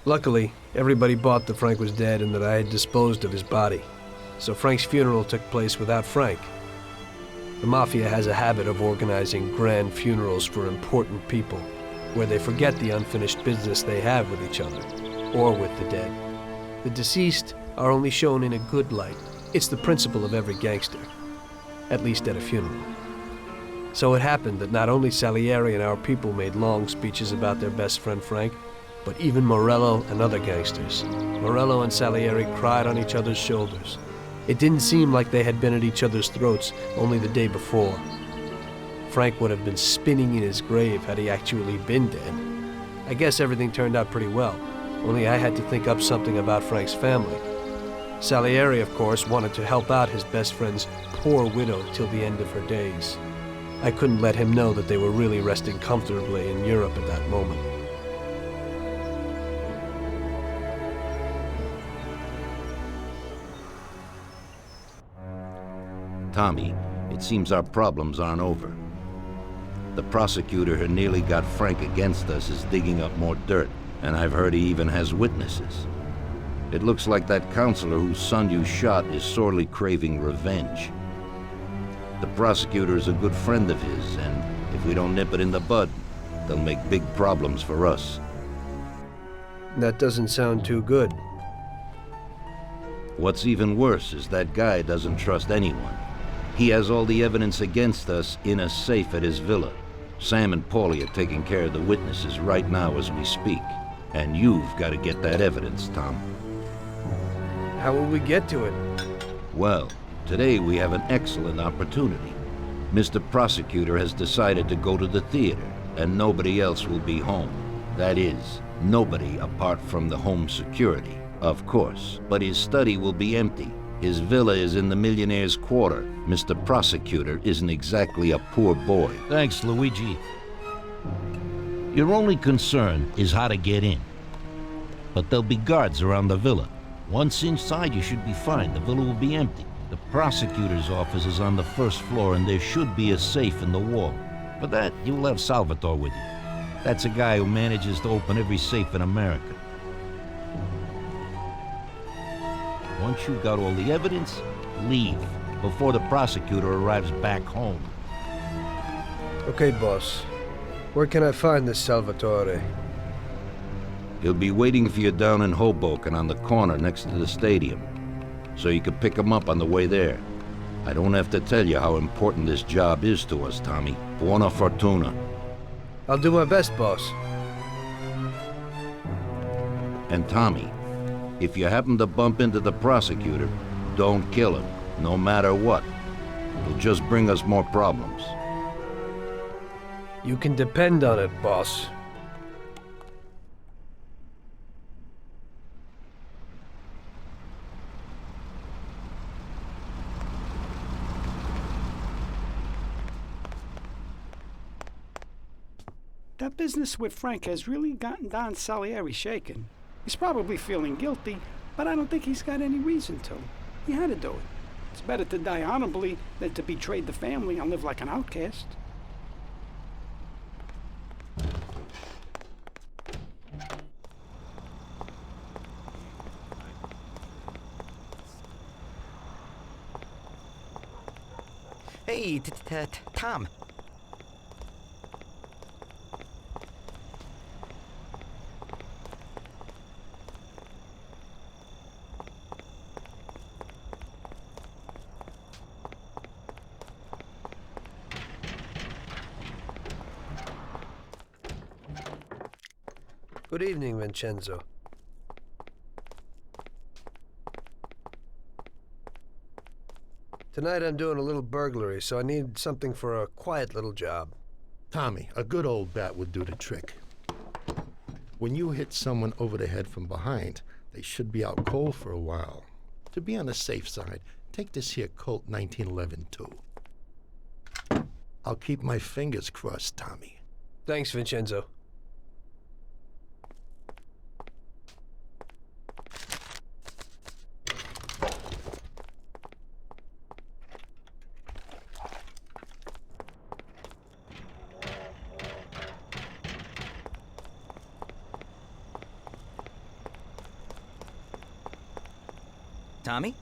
Luckily, everybody bought that Frank was dead and that I had disposed of his body. So Frank's funeral took place without Frank. The Mafia has a habit of organizing grand funerals for important people, where they forget the unfinished business they have with each other, or with the dead. The deceased are only shown in a good light. It's the principle of every gangster, at least at a funeral. So it happened that not only Salieri and our people made long speeches about their best friend Frank, but even Morello and other gangsters. Morello and Salieri cried on each other's shoulders. It didn't seem like they had been at each other's throats only the day before. Frank would have been spinning in his grave had he actually been dead. I guess everything turned out pretty well, only I had to think up something about Frank's family. Salieri, of course, wanted to help out his best friend's poor widow till the end of her days. I couldn't let him know that they were really resting comfortably in Europe at that moment. Tommy, it seems our problems aren't over. The prosecutor who nearly got Frank against us is digging up more dirt, and I've heard he even has witnesses. It looks like that counselor whose son you shot is sorely craving revenge. The prosecutor is a good friend of his, and if we don't nip it in the bud, they'll make big problems for us. That doesn't sound too good. What's even worse is that guy doesn't trust anyone. He has all the evidence against us in a safe at his villa. Sam and Paulie are taking care of the witnesses right now as we speak. And you've got to get that evidence, Tom. How will we get to it? Well, today we have an excellent opportunity. Mr. Prosecutor has decided to go to the theater, and nobody else will be home. That is, nobody apart from the home security, of course. But his study will be empty. His villa is in the Millionaire's Quarter. Mr. Prosecutor isn't exactly a poor boy. Thanks, Luigi. Your only concern is how to get in. But there'll be guards around the villa. Once inside, you should be fine. The villa will be empty. The prosecutor's office is on the first floor, and there should be a safe in the wall. For that, you'll have Salvatore with you. That's a guy who manages to open every safe in America. Once you've got all the evidence, leave before the prosecutor arrives back home. Okay, boss. Where can I find this Salvatore? He'll be waiting for you down in Hoboken on the corner next to the stadium, so you can pick him up on the way there. I don't have to tell you how important this job is to us, Tommy. Buona fortuna. I'll do my best, boss. And Tommy, if you happen to bump into the prosecutor, don't kill him, no matter what. It'll just bring us more problems. You can depend on it, boss. That business with Frank has really gotten Don Salieri shaken. He's probably feeling guilty, but I don't think he's got any reason to. He had to do it. It's better to die honorably than to betray the family and live like an outcast. Hey, Tom. Good evening, Vincenzo. Tonight I'm doing a little burglary, so I need something for a quiet little job. Tommy, a good old bat would do the trick. When you hit someone over the head from behind, they should be out cold for a while. To be on the safe side, take this here Colt 1911 too. I'll keep my fingers crossed, Tommy. Thanks, Vincenzo. Tommy?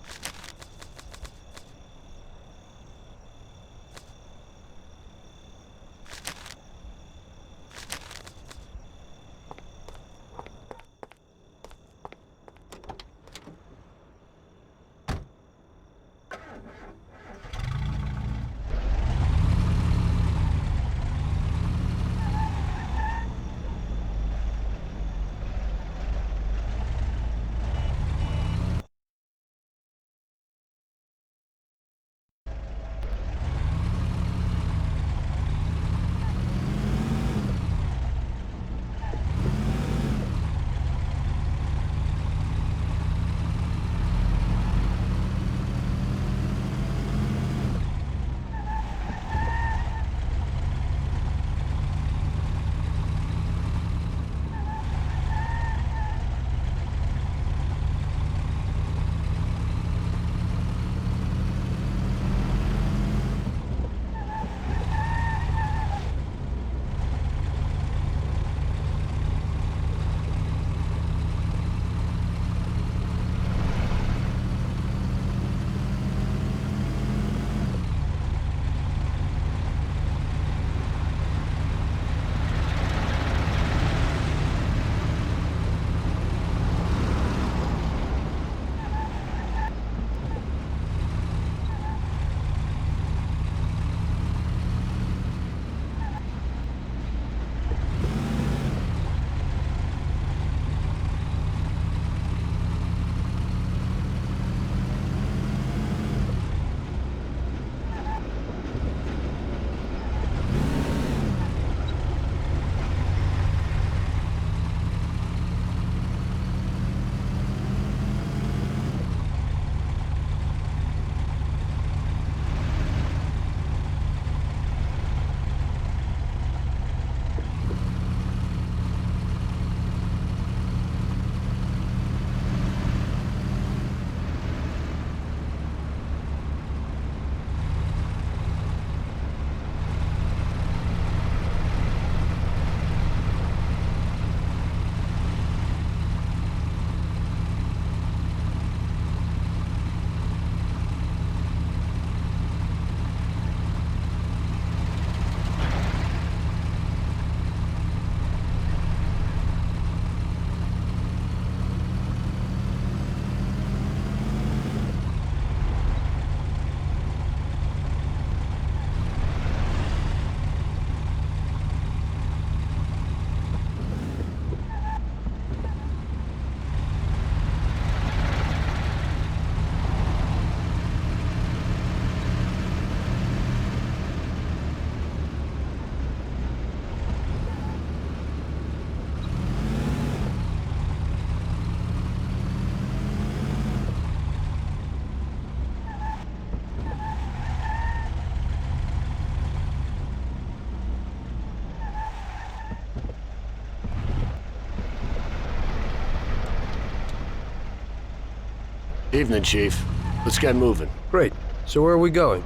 Evening, Chief. Let's get moving. Great. So where are we going?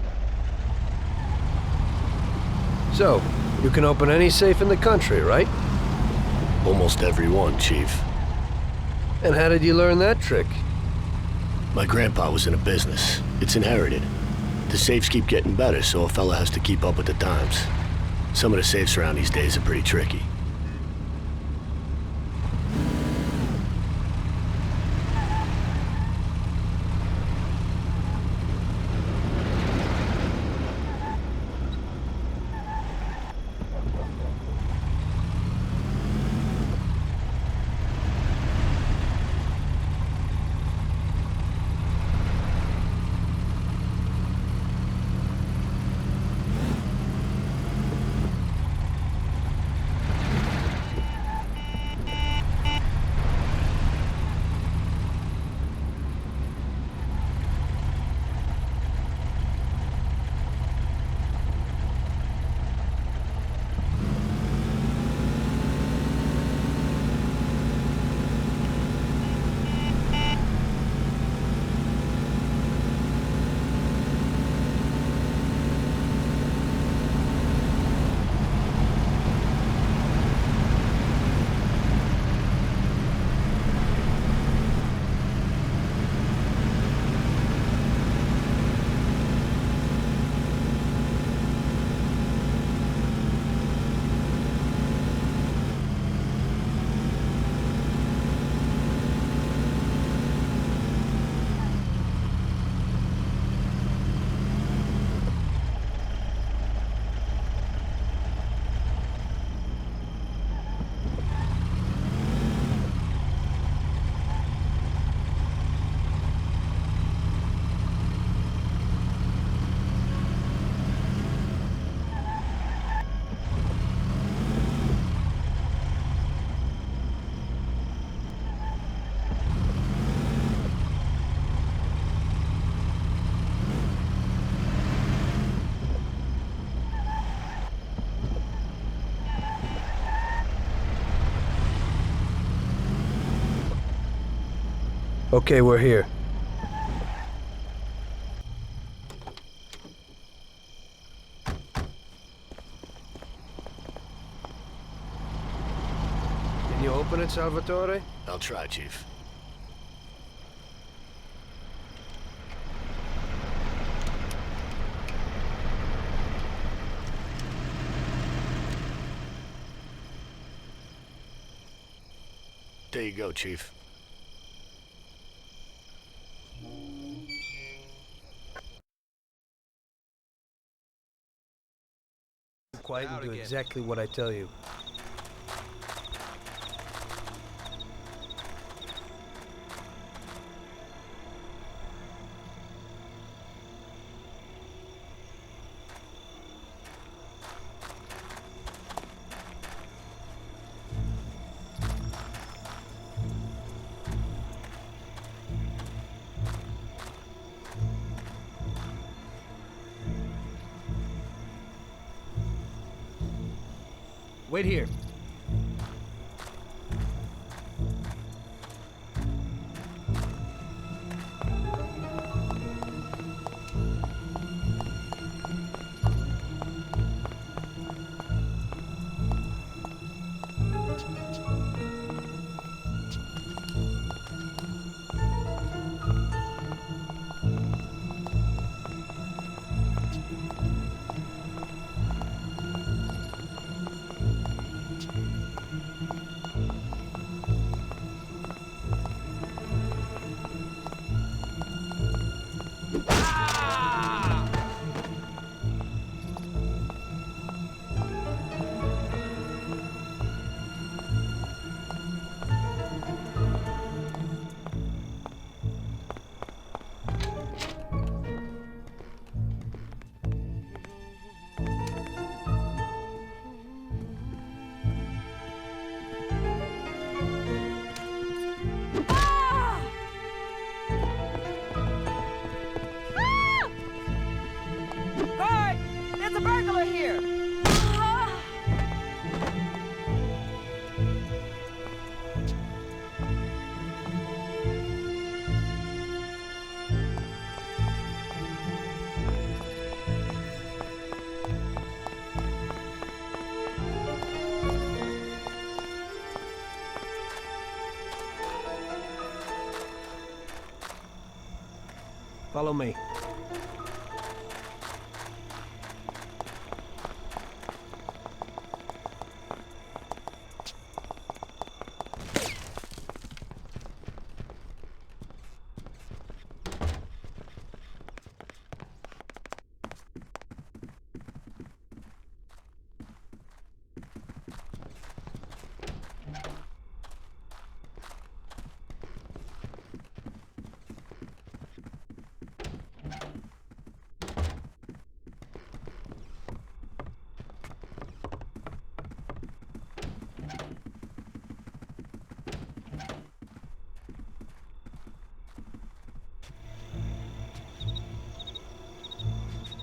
So, you can open any safe in the country, right? Almost every one, Chief. And how did you learn that trick? My grandpa was in a business. It's inherited. The safes keep getting better, so a fella has to keep up with the times. Some of the safes around these days are pretty tricky. Okay, we're here. Can you open it, Salvatore? I'll try, Chief. There you go, Chief. Quiet and do exactly what I tell you. Wait here. There's a burglar here! Follow me.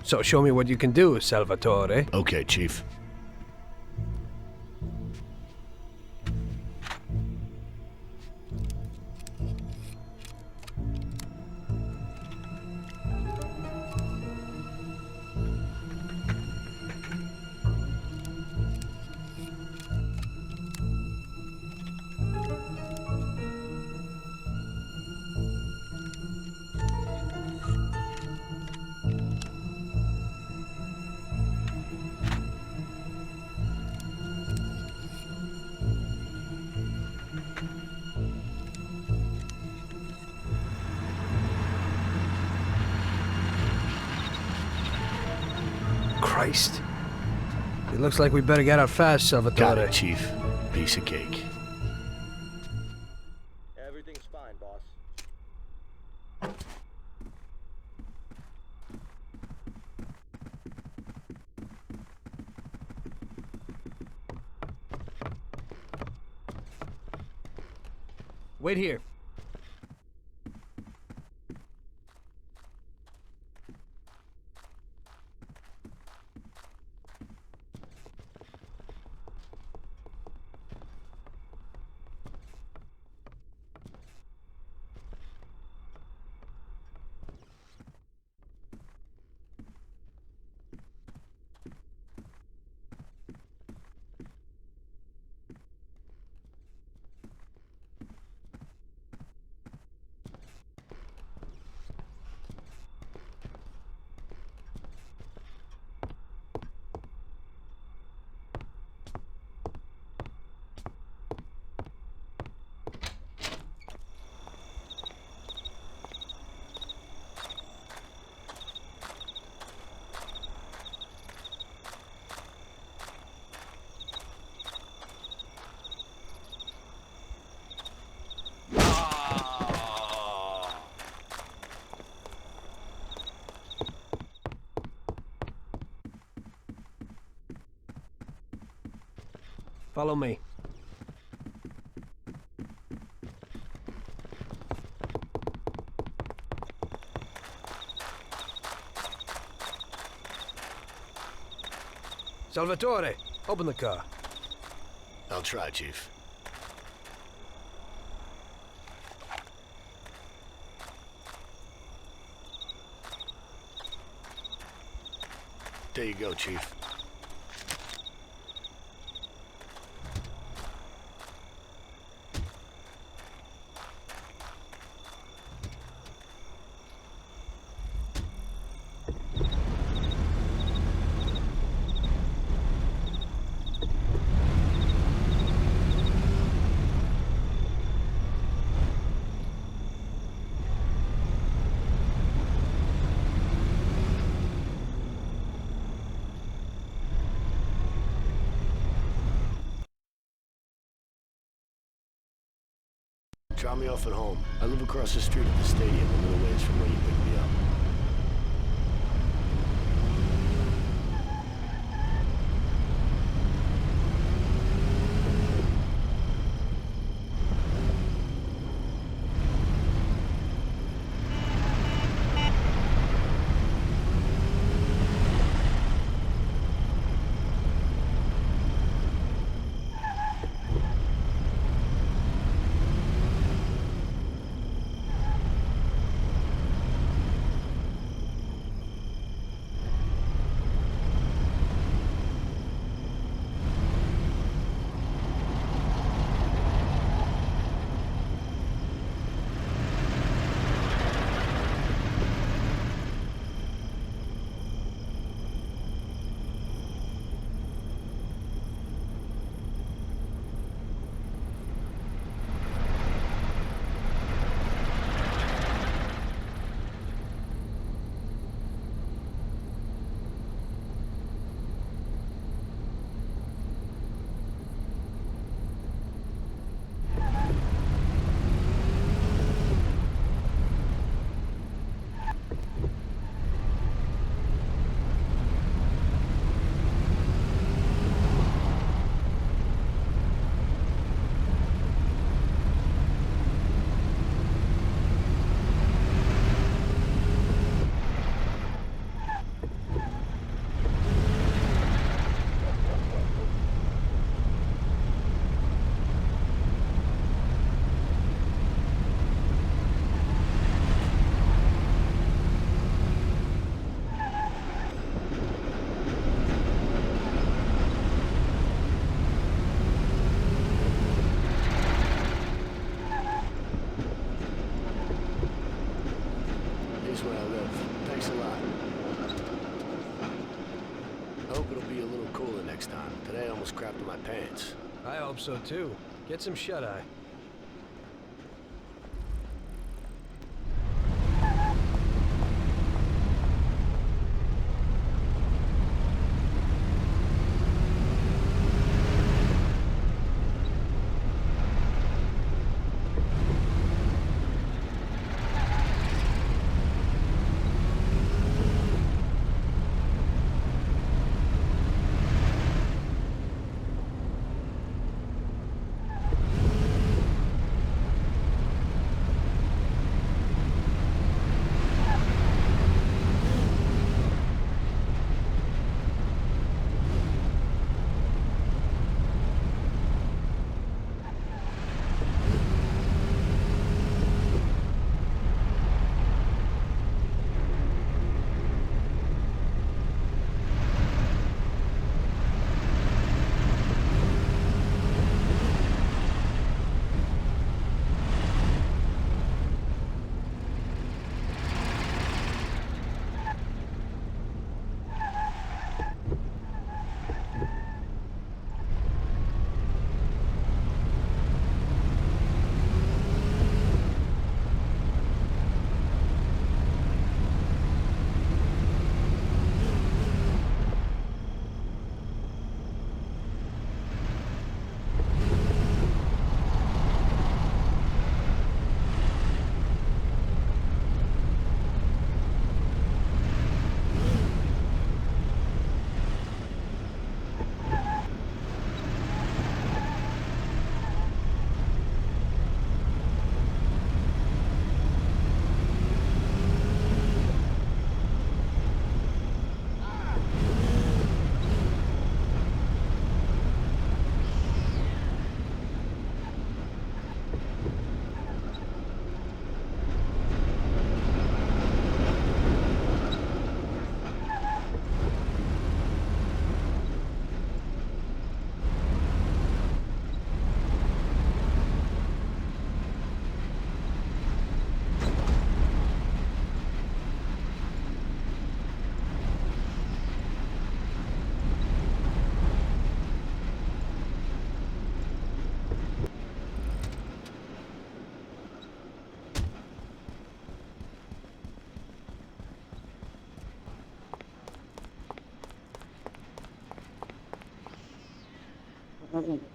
So show me what you can do, Salvatore. Okay, Chief. Christ. It looks like we better get out fast, Salvatore. Got it, Chief. Piece of cake. Everything's fine, boss. Wait here. Follow me. Salvatore, open the car. I'll try, Chief. There you go, Chief. Drop me off at home. I live across the street at the stadium, a little ways from where you picked me up. Here's where I live. Thanks a lot. I hope it'll be a little cooler next time. Today I almost crapped in my pants. I hope so too. Get some shut-eye.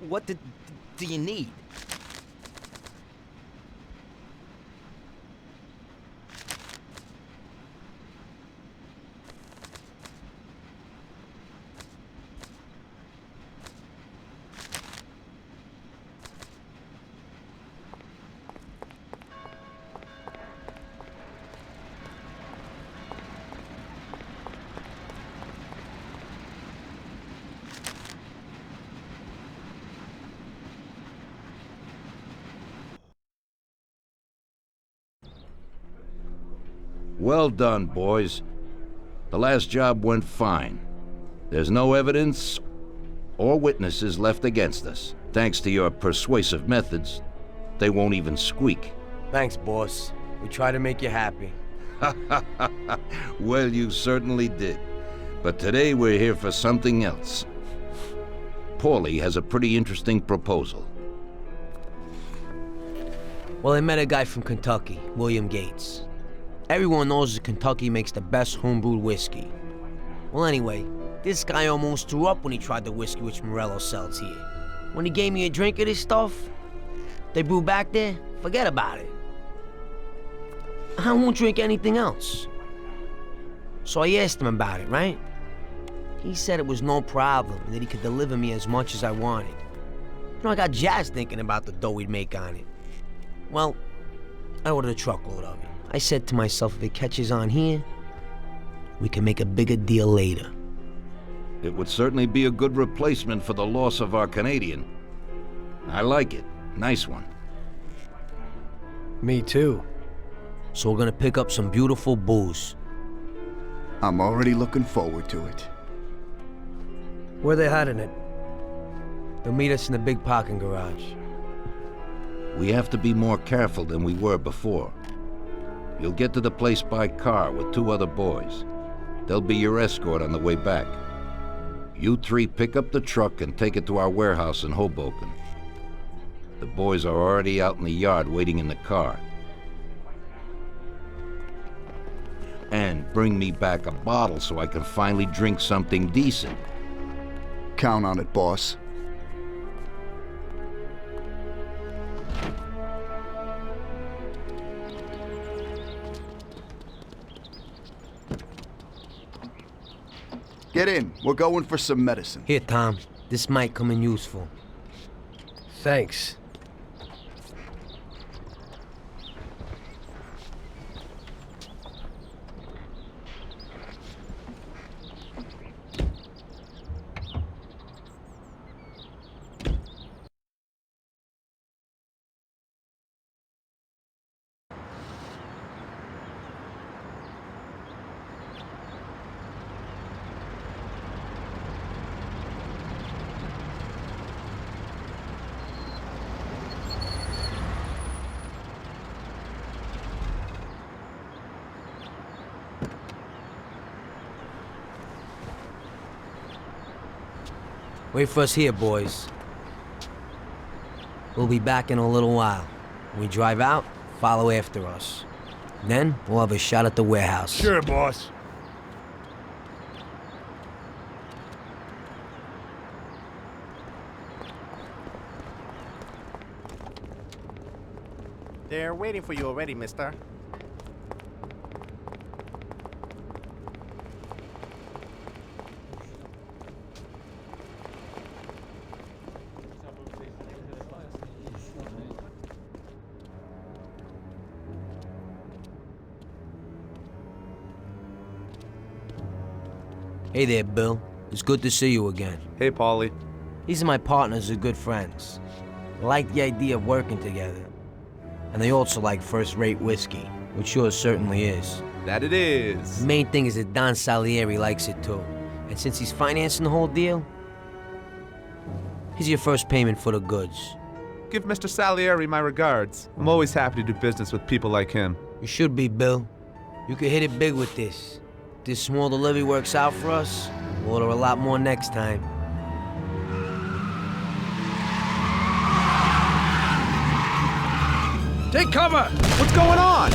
What do you need? Well done, boys. The last job went fine. There's no evidence or witnesses left against us. Thanks to your persuasive methods, they won't even squeak. Thanks, boss. We try to make you happy. Well, you certainly did. But today we're here for something else. Paulie has a pretty interesting proposal. Well, I met a guy from Kentucky, William Gates. Everyone knows that Kentucky makes the best homebrewed whiskey. Well, anyway, this guy almost threw up when he tried the whiskey which Morello sells here. When he gave me a drink of this stuff they brew back there, forget about it. I won't drink anything else. So I asked him about it, right? He said it was no problem and that he could deliver me as much as I wanted. You know, I got jazzed thinking about the dough he'd make on it. Well, I ordered a truckload of it. I said to myself, if it catches on here, we can make a bigger deal later. It would certainly be a good replacement for the loss of our Canadian. I like it. Nice one. Me too. So we're gonna pick up some beautiful booze. I'm already looking forward to it. Where they hiding it? They'll meet us in the big parking garage. We have to be more careful than we were before. You'll get to the place by car with 2 other boys. They'll be your escort on the way back. You 3 pick up the truck and take it to our warehouse in Hoboken. The boys are already out in the yard waiting in the car. And bring me back a bottle so I can finally drink something decent. Count on it, boss. Get in. We're going for some medicine. Here, Tom. This might come in useful. Thanks. Wait for us here, boys. We'll be back in a little while. When we drive out, follow after us. Then, we'll have a shot at the warehouse. Sure, boss. They're waiting for you already, mister. Hey there, Bill. It's good to see you again. Hey, Paulie. These are my partners who are good friends. They like the idea of working together. And they also like first-rate whiskey, which yours certainly is. That it is. The main thing is that Don Salieri likes it too. And since he's financing the whole deal, here's your first payment for the goods. Give Mr. Salieri my regards. I'm always happy to do business with people like him. You should be, Bill. You could hit it big with this. If this small delivery works out for us, we'll order a lot more next time. Take cover! What's going on?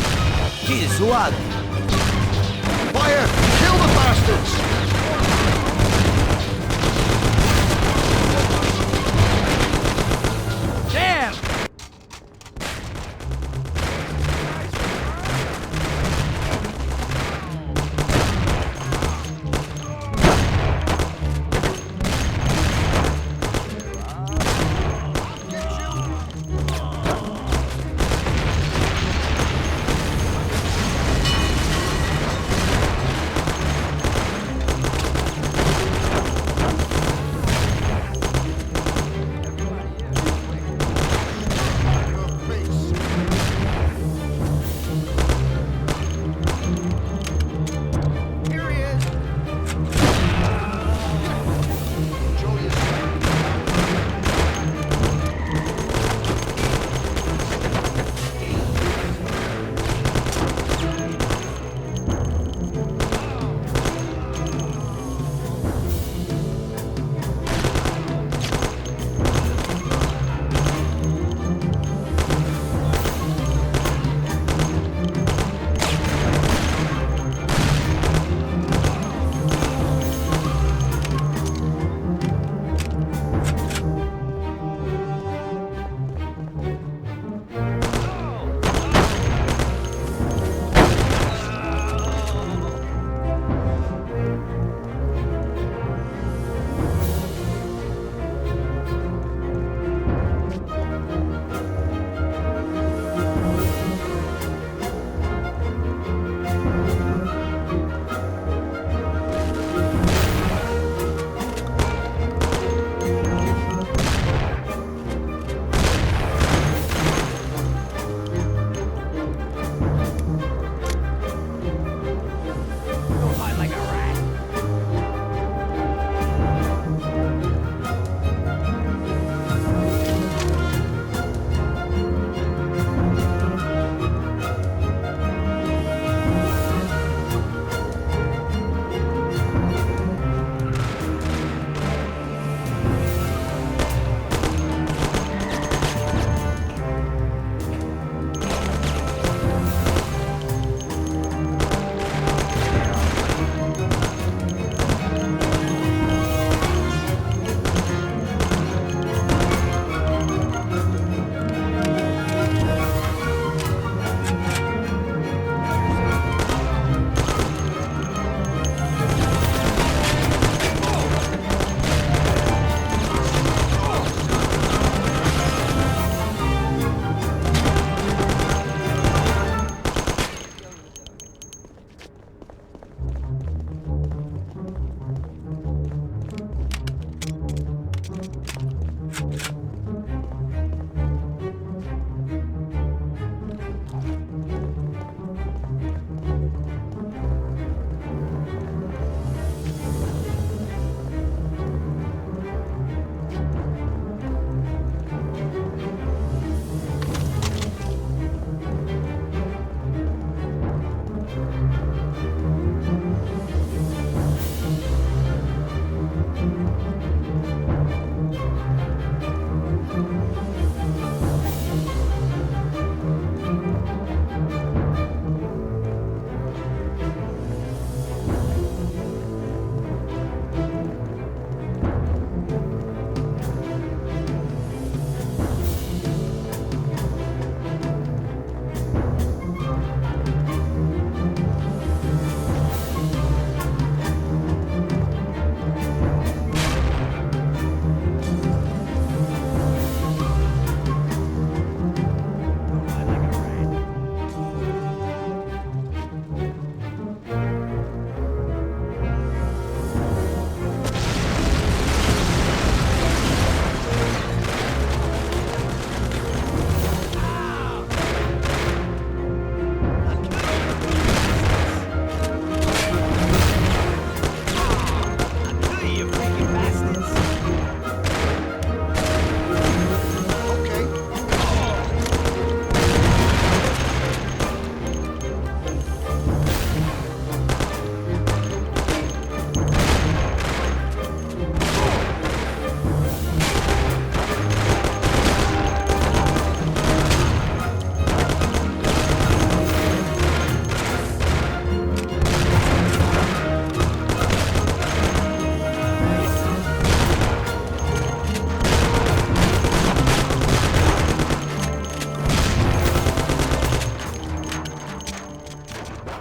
Jesus, who are they? Fire! Kill the bastards! Damn!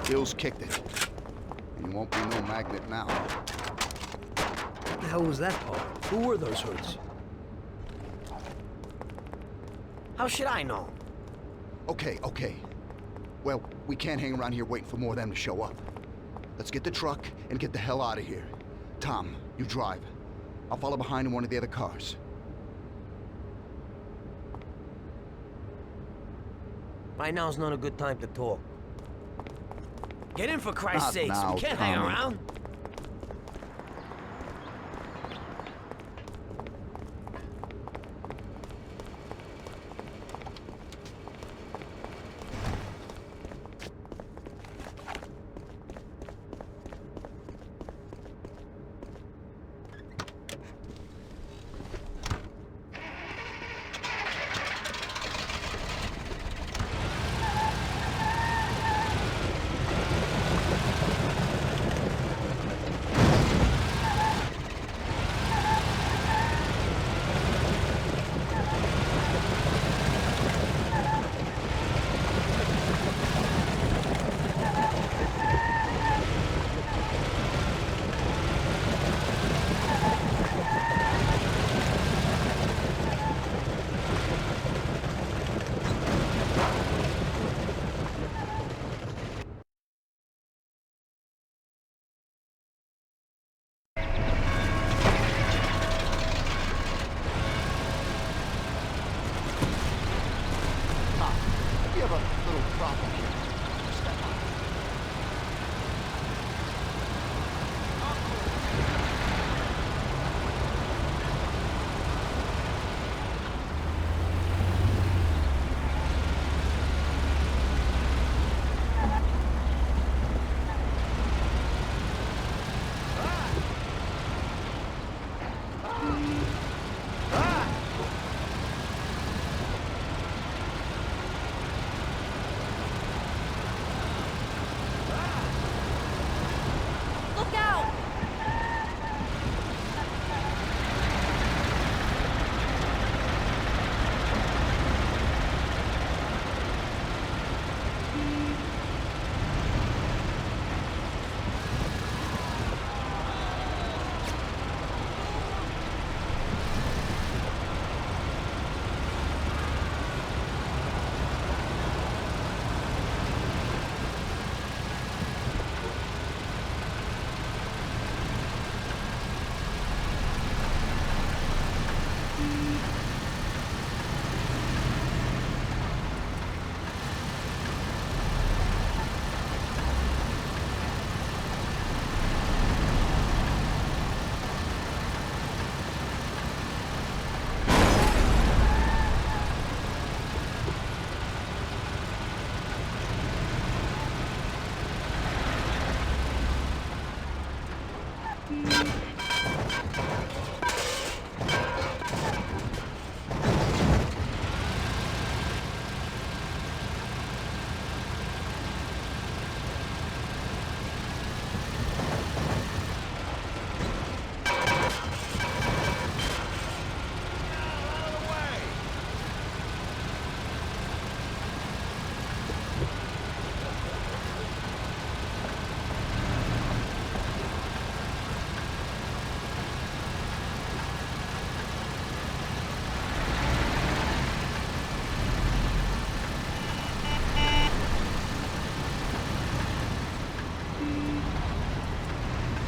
Bill's kicked it. And he won't be no magnet now. What the hell was that part? Who were those hoods? How should I know? Okay. Well, we can't hang around here waiting for more of them to show up. Let's get the truck and get the hell out of here. Tom, you drive. I'll follow behind in one of the other cars. Right now's not a good time to talk. Get in for Christ's Not sakes. now, We can't hang Tommy. around. You have a little problem here. Step on. Look out!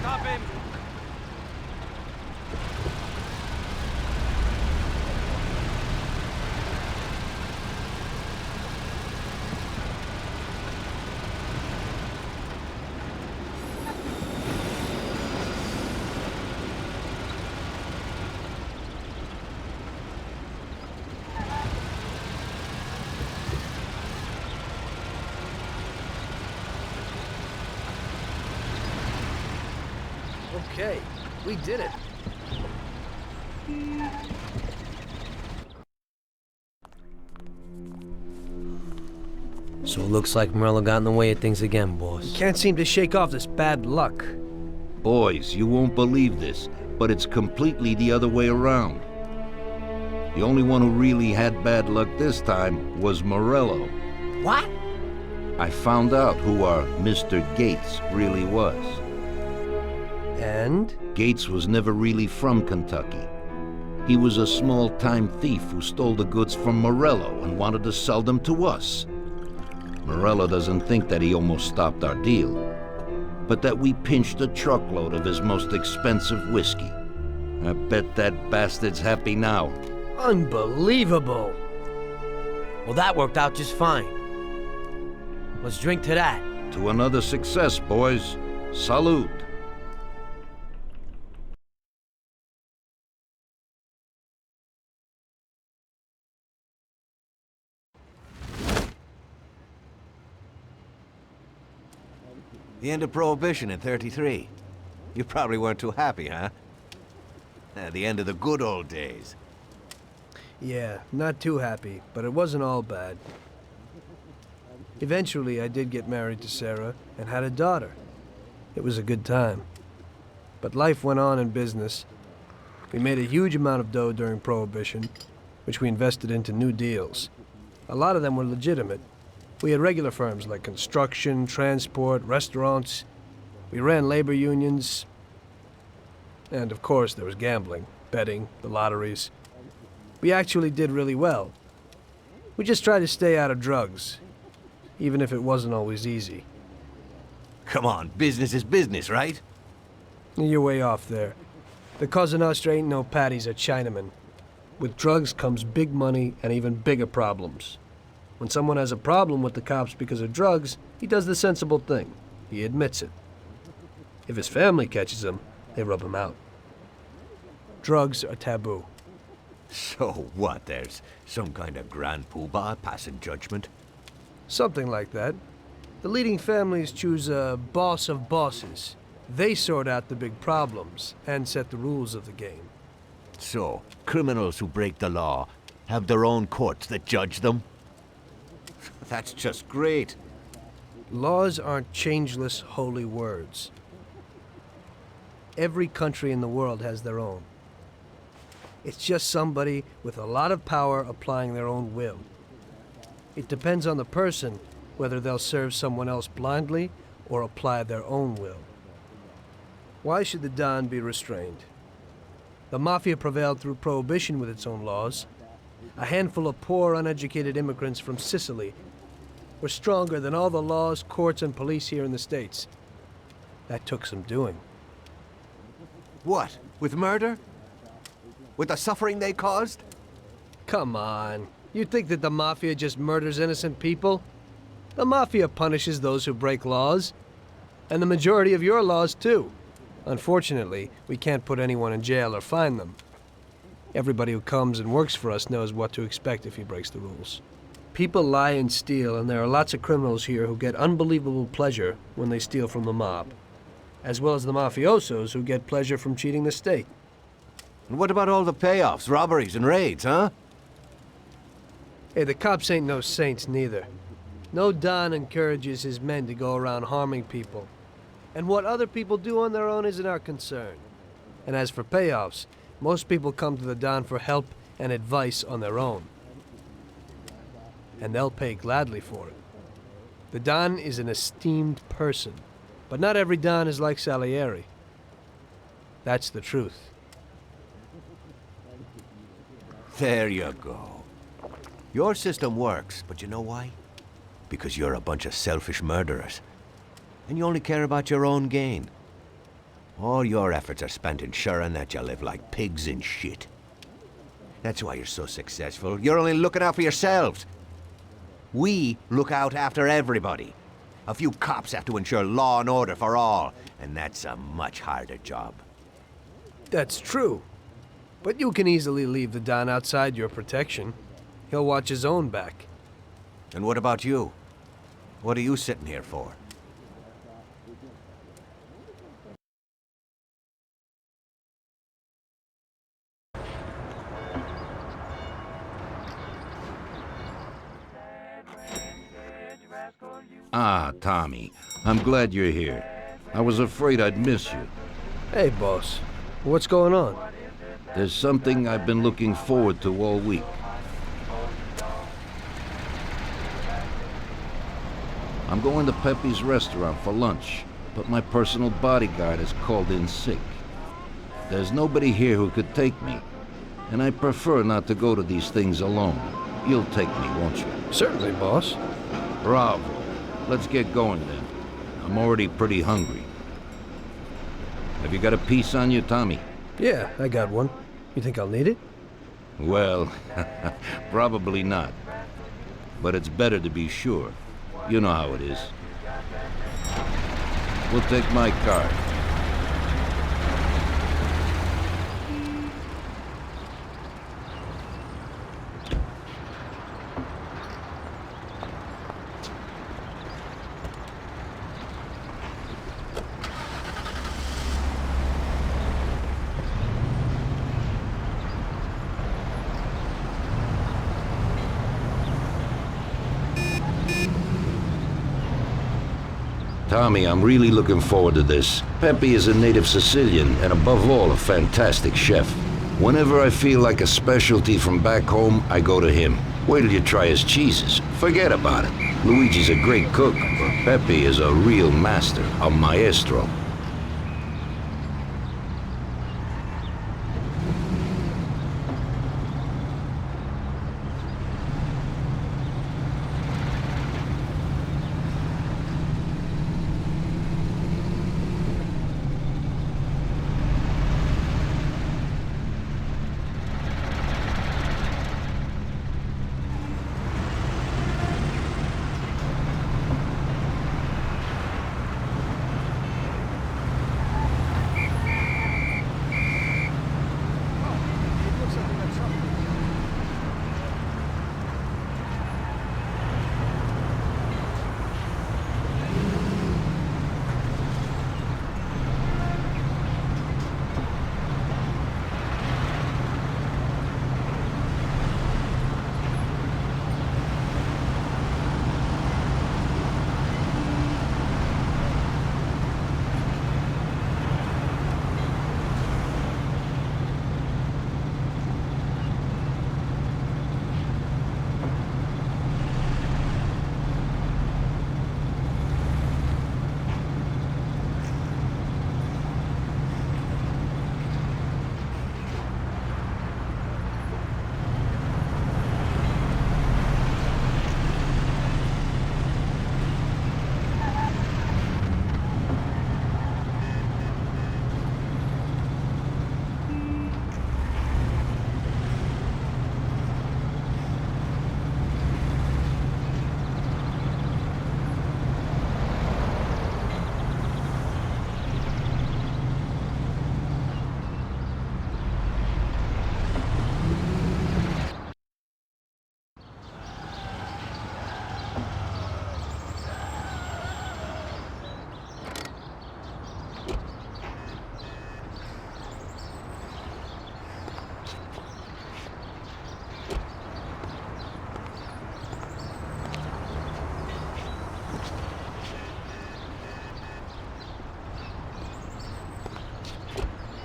Stop him! Okay, we did it. So it looks like Morello got in the way of things again, boss. Can't seem to shake off this bad luck. Boys, you won't believe this, but it's completely the other way around. The only one who really had bad luck this time was Morello. What? I found out who our Mr. Gates really was. And? Gates was never really from Kentucky. He was a small-time thief who stole the goods from Morello and wanted to sell them to us. Morello doesn't think that he almost stopped our deal, but that we pinched a truckload of his most expensive whiskey. I bet that bastard's happy now. Unbelievable! Well, that worked out just fine. Let's drink to that. To another success, boys. Salute. The end of Prohibition in '33. You probably weren't too happy, huh? The end of the good old days. Yeah, not too happy, but it wasn't all bad. Eventually, I did get married to Sarah and had a daughter. It was a good time. But life went on in business. We made a huge amount of dough during Prohibition, which we invested into new deals. A lot of them were legitimate. We had regular firms like construction, transport, restaurants. We ran labor unions. And of course, there was gambling, betting, the lotteries. We actually did really well. We just tried to stay out of drugs, even if it wasn't always easy. Come on, business is business, right? You're way off there. The Cosa Nostra ain't no patties or Chinamen. With drugs comes big money and even bigger problems. When someone has a problem with the cops because of drugs, he does the sensible thing. He admits it. If his family catches him, they rub him out. Drugs are taboo. So what, there's some kind of grand poobah passing judgment? Something like that. The leading families choose a boss of bosses. They sort out the big problems and set the rules of the game. So, criminals who break the law have their own courts that judge them? That's just great. Laws aren't changeless holy words. Every country in the world has their own. It's just somebody with a lot of power applying their own will. It depends on the person whether they'll serve someone else blindly or apply their own will. Why should the Don be restrained? The Mafia prevailed through Prohibition with its own laws. A handful of poor, uneducated immigrants from Sicily were stronger than all the laws, courts, and police here in the States. That took some doing. What? With murder? With the suffering they caused? Come on. You think that the Mafia just murders innocent people? The Mafia punishes those who break laws. And the majority of your laws, too. Unfortunately, we can't put anyone in jail or fine them. Everybody who comes and works for us knows what to expect if he breaks the rules. People lie and steal, and there are lots of criminals here who get unbelievable pleasure when they steal from the mob, as well as the mafiosos who get pleasure from cheating the state. And what about all the payoffs, robberies, and raids, huh? Hey, the cops ain't no saints neither. No Don encourages his men to go around harming people. And what other people do on their own isn't our concern. And as for payoffs, most people come to the Don for help and advice on their own. And they'll pay gladly for it. The Don is an esteemed person, but not every Don is like Salieri. That's the truth. There you go. Your system works, but you know why? Because you're a bunch of selfish murderers. And you only care about your own gain. All your efforts are spent ensuring that you live like pigs in shit. That's why you're so successful. You're only looking out for yourselves. We look out after everybody. A few cops have to ensure law and order for all, and that's a much harder job. That's true. But you can easily leave the Don outside your protection. He'll watch his own back. And what about you? What are you sitting here for? Ah, Tommy. I'm glad you're here. I was afraid I'd miss you. Hey, boss. What's going on? There's something I've been looking forward to all week. I'm going to Pepe's restaurant for lunch, but my personal bodyguard is called in sick. There's nobody here who could take me, and I prefer not to go to these things alone. You'll take me, won't you? Certainly, boss. Bravo. Let's get going then. I'm already pretty hungry. Have you got a piece on you, Tommy? Yeah, I got one. You think I'll need it? Well, probably not. But it's better to be sure. You know how it is. We'll take my card. Tommy, I'm really looking forward to this. Pepe is a native Sicilian, and above all, a fantastic chef. Whenever I feel like a specialty from back home, I go to him. Wait till you try his cheeses. Forget about it. Luigi's a great cook, but Pepe is a real master, a maestro.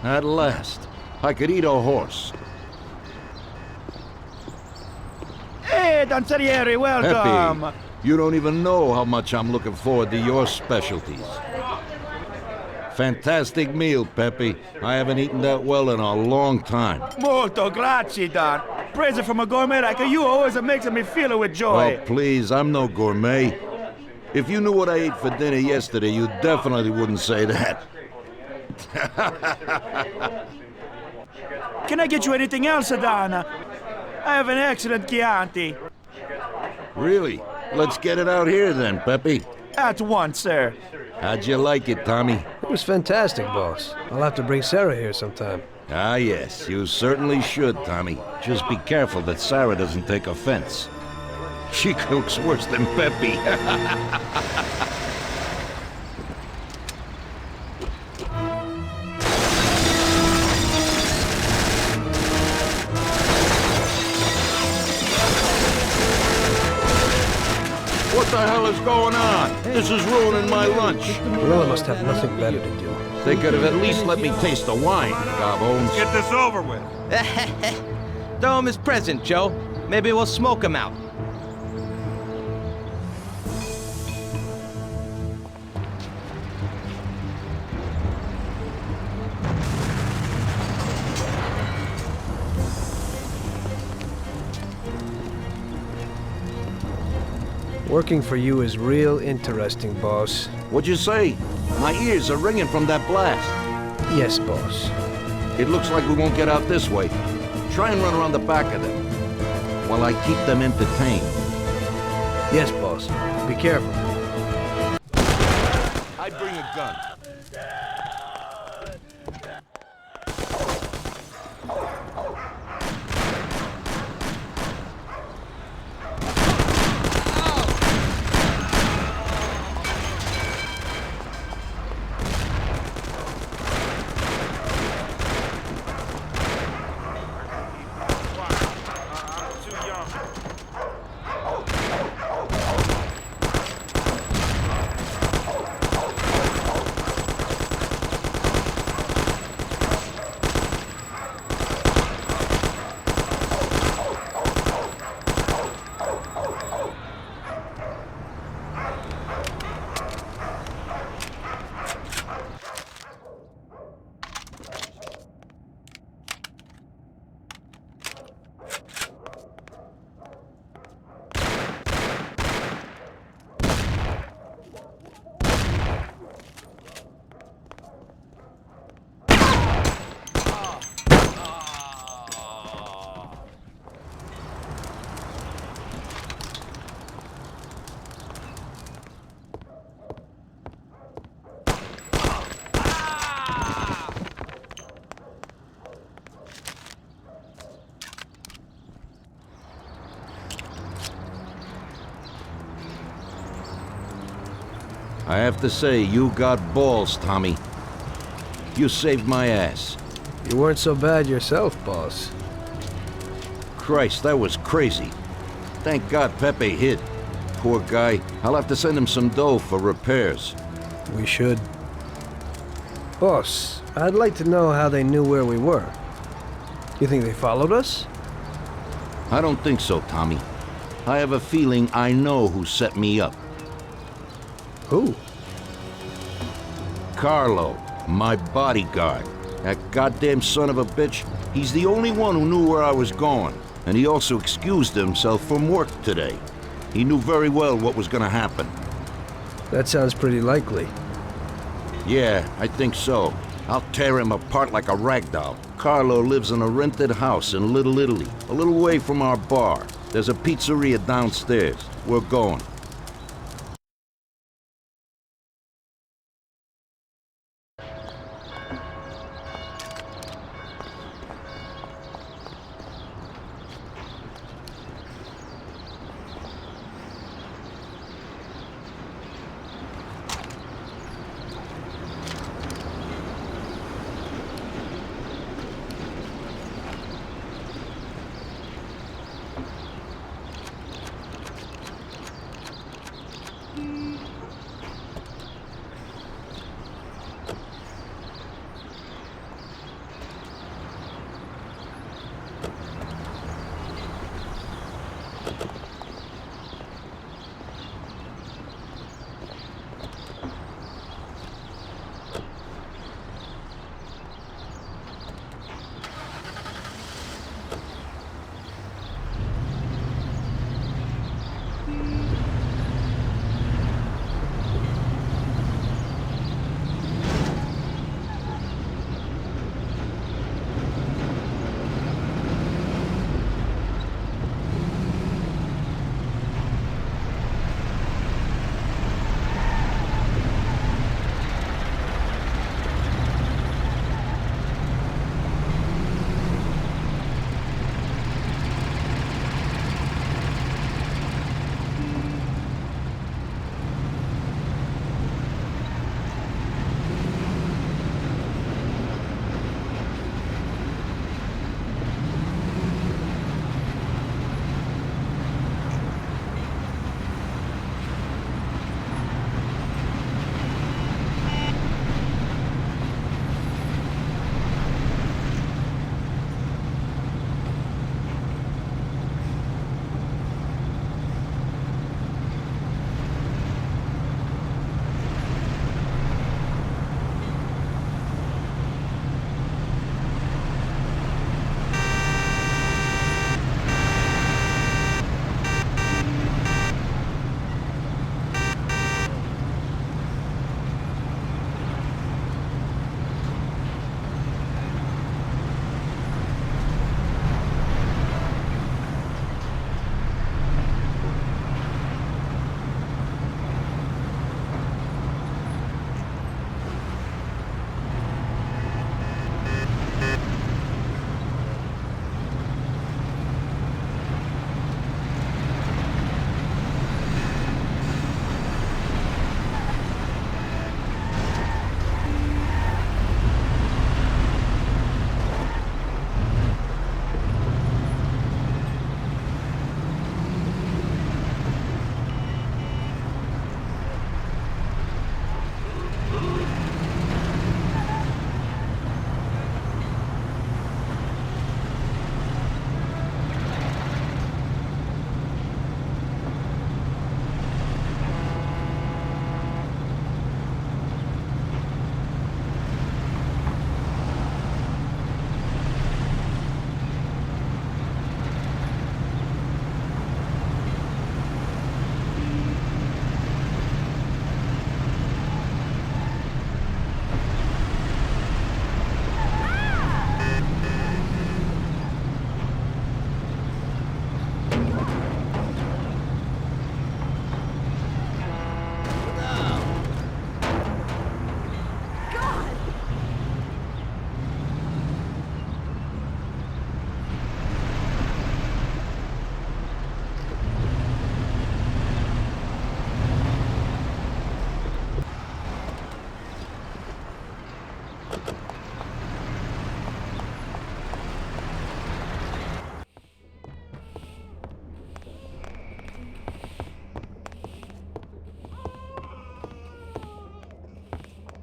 At last, I could eat a horse. Hey, Danzarieri, welcome! Pepe, you don't even know how much I'm looking forward to your specialties. Fantastic meal, Pepe. I haven't eaten that well in a long time. Molto grazie, Don. Praise from a gourmet like you always makes me feel with joy. Oh, please, I'm no gourmet. If you knew what I ate for dinner yesterday, you definitely wouldn't say that. Can I get you anything else, Don? I have an excellent Chianti. Really? Let's get it out here then, Pepe. At once, sir. How'd you like it, Tommy? It was fantastic, boss. I'll have to bring Sarah here sometime. Ah, yes, you certainly should, Tommy. Just be careful that Sarah doesn't take offense. She cooks worse than Pepe. What the hell is going on? This is ruining my lunch. Marilla must have nothing better to do. They could have at least let me taste the wine, gobbones. Get this over with. Throw him his present, Joe. Maybe we'll smoke him out. Working for you is real interesting, boss. What'd you say? My ears are ringing from that blast. Yes, boss. It looks like we won't get out this way. Try and run around the back of them while I keep them entertained. Yes, boss. Be careful. I'd bring a gun. I have to say, you got balls, Tommy. You saved my ass. You weren't so bad yourself, boss. Christ, that was crazy. Thank God Pepe hid. Poor guy. I'll have to send him some dough for repairs. We should. Boss, I'd like to know how they knew where we were. You think they followed us? I don't think so, Tommy. I have a feeling I know who set me up. Who? Carlo, my bodyguard. That goddamn son of a bitch. He's the only one who knew where I was going. And he also excused himself from work today. He knew very well what was gonna happen. That sounds pretty likely. Yeah, I think so. I'll tear him apart like a rag doll. Carlo lives in a rented house in Little Italy, a little way from our bar. There's a pizzeria downstairs. We're going.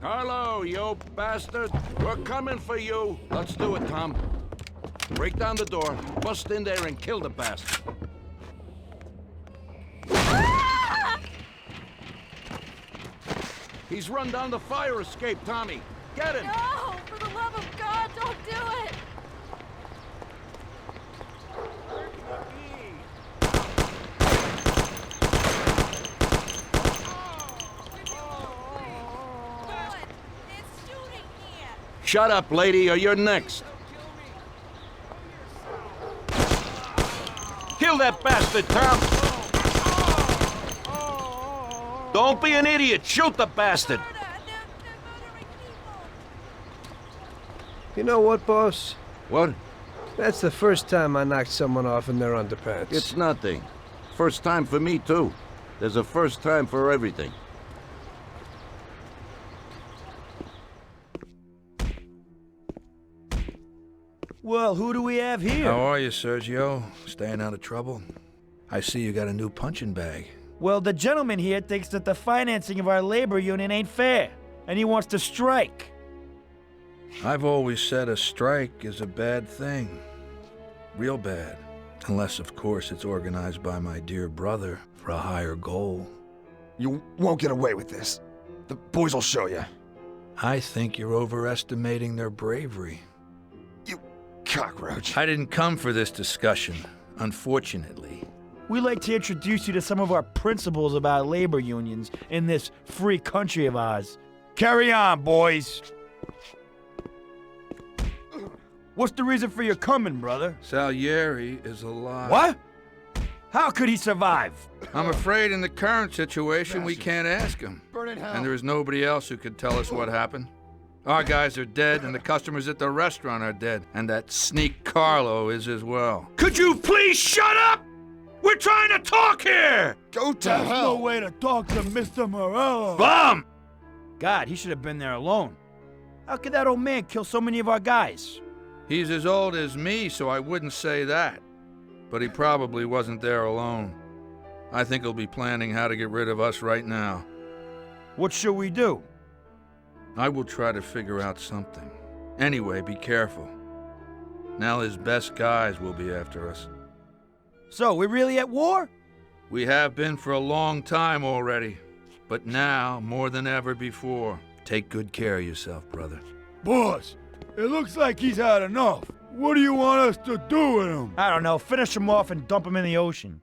Carlo, you bastard! We're coming for you! Let's do it, Tom. Break down the door, bust in there and kill the bastard. He's run down the fire escape, Tommy. Get him! No! For the love of God, don't do it! It's shooting here! Shut up, lady, or you're next. Kill that bastard, Tom! Don't be an idiot! Shoot the bastard! You know what, boss? What? That's the first time I knocked someone off in their underpants. It's nothing. First time for me, too. There's a first time for everything. Well, who do we have here? How are you, Sergio? Staying out of trouble? I see you got a new punching bag. Well, the gentleman here thinks that the financing of our labor union ain't fair, and he wants to strike. I've always said a strike is a bad thing. Real bad. Unless, of course, it's organized by my dear brother for a higher goal. You won't get away with this. The boys will show you. I think you're overestimating their bravery. You cockroach. I didn't come for this discussion, unfortunately. We'd like to introduce you to some of our principles about labor unions in this free country of ours. Carry on, boys. What's the reason for your coming, brother? Salieri is alive. What? How could he survive? I'm afraid in the current situation we can't ask him. Burn in hell. And there is nobody else who could tell us what happened. Our guys are dead, and the customers at the restaurant are dead. And that sneak Carlo is as well. Could you please shut up? We're trying to talk here! Go to There's hell. no way to talk to Mr. Morello. Bum! God, he should have been there alone. How could that old man kill so many of our guys? He's as old as me, so I wouldn't say that. But he probably wasn't there alone. I think he'll be planning how to get rid of us right now. What should we do? I will try to figure out something. Anyway, be careful. Now his best guys will be after us. So, we're really at war? We have been for a long time already. But now, more than ever before, take good care of yourself, brother. Boss, it looks like he's had enough. What do you want us to do with him? I don't know. Finish him off and dump him in the ocean.